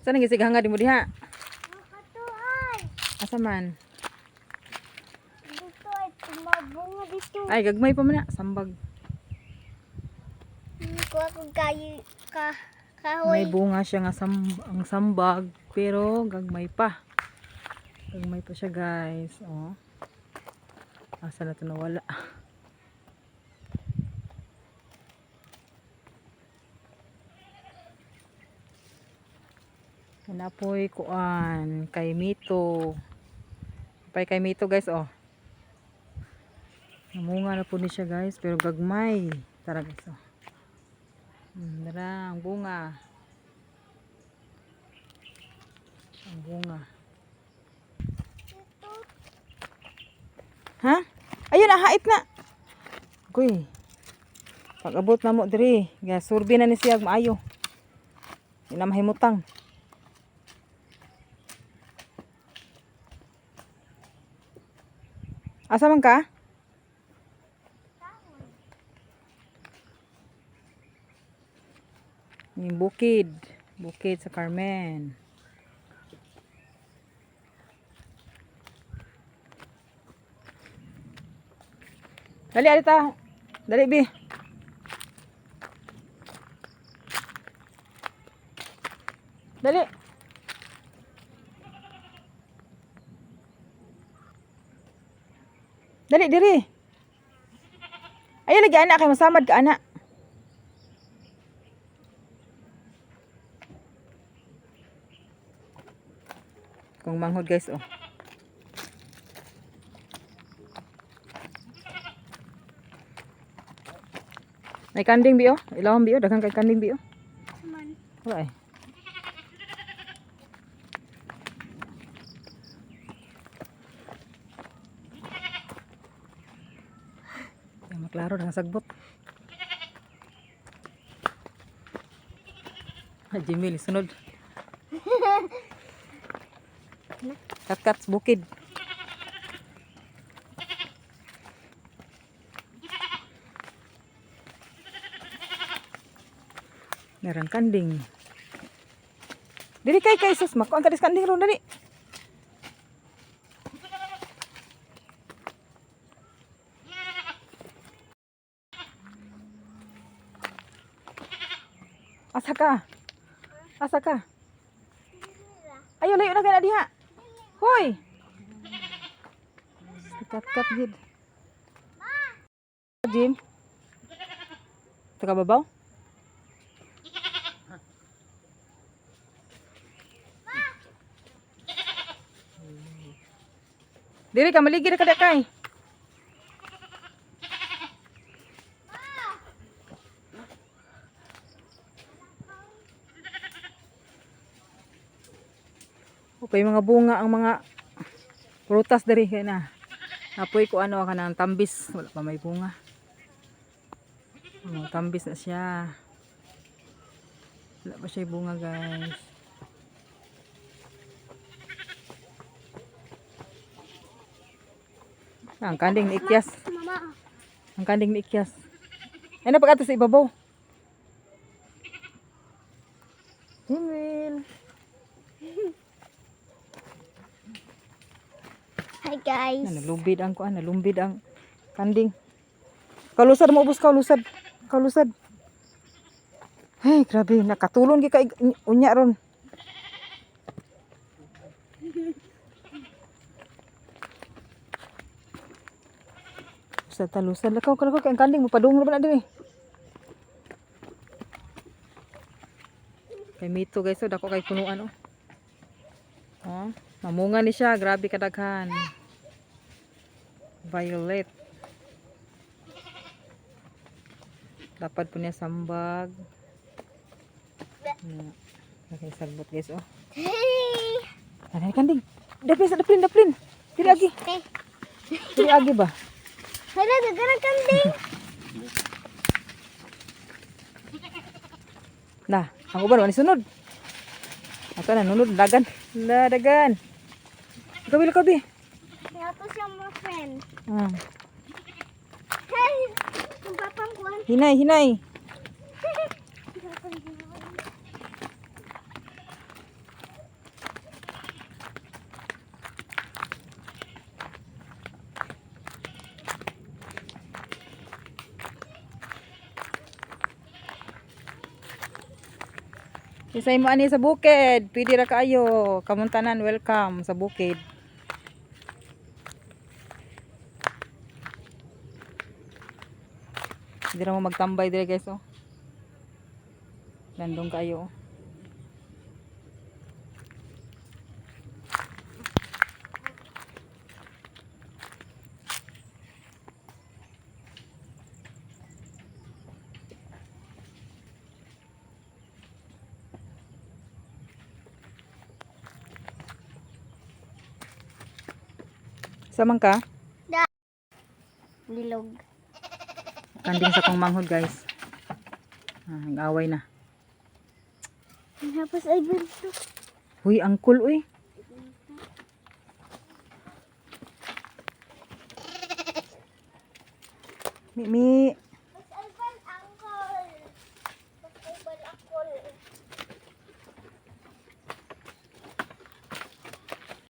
Saan ang gisigahanga di mo diha? Nakatuan. Asa man? Dito ay tumabunga dito. Ay, gagmay pa man na. Sambag. Hindi ko ako kayo May kahoy. bunga siya nga ang sambag. Pero gagmay pa. Gagmay pa siya guys. Oh. Asa na ito nawala? Hanapoy kuan. Kay Mito. Pay kay Mito guys oh. Namunga na po ni siya guys. Pero gagmay. Tara guys oh. Dara, ang bunga. Ang bunga. Ha? Ayun, hait na. Kuy. Pag-abot na mo diri. Surbi na ni siya maayo. Hindi na mahimutang. Asa man ka? Yung bukid. Bukid sa Carmen. Dali, alita. Dali, bi. Dali. Dali, diri. Ayan lagi anak kay masamad ka anak. Kung manghod guys oh. May kanding bi oh. Ilawang bi oh. Daghang kay kanding bi oh. Man. Wala eh. Ay, maklaro na sagbot. Jimil, sunod. Kat-kat bukid. Merang kanding. Dili kay sus mako ang kadis kanding ron dali. Asa ka? Asa ka? Ayo layo na kay na diha. Hoy. Kat-kat gid. Jim. Taka babaw? Diri ka maligi na kada kay. Okay, mga bunga ang mga prutas diri kay na. Napoy ko ano ka ng tambis, wala pa may bunga. Tambis na siya. Wala pa siya bunga, guys. Ang kanding ni Ikyas. Mama. Ang kanding ni Ikyas. Ano pag ato sa ibabaw? Himil. Hi guys. Nalumbid ang kuan, nalumbid ang kanding. Kalusad mo ubos ka, lusad. Kalusad. Hey, grabe, nakatulon gi kay unya ron. Sa talusad lakaw kalakaw kay ang kanding mo padung ra ba na diri. Kay Mito guys, so dako kay punuan oh. Oh, mamunga ni siya, grabe kadaghan. Violet. Dapat po niya sambag. Okay, sagbot guys oh. Hey. Ano kanding? Daplin. Dili agi. Dili agi ba? Hala, dagan kanding. Nah, ang uban wani sunod. Ato na nunod dagan. La dagan. Kabi. Yato siya mo friend. Ah. Hey. Kung papang kuwan. Hinay. Isay mo ani sa bukid. Pwede ra kaayo. Kamuntanan, welcome sa bukid. Hindi ra mo magtambay dire guys oh. Landong kayo oh. Samang ka? Bilog. Kanding sa kong manghod guys. Nag-away na. Tapos ay bunso. Huy, angkol uy. Mi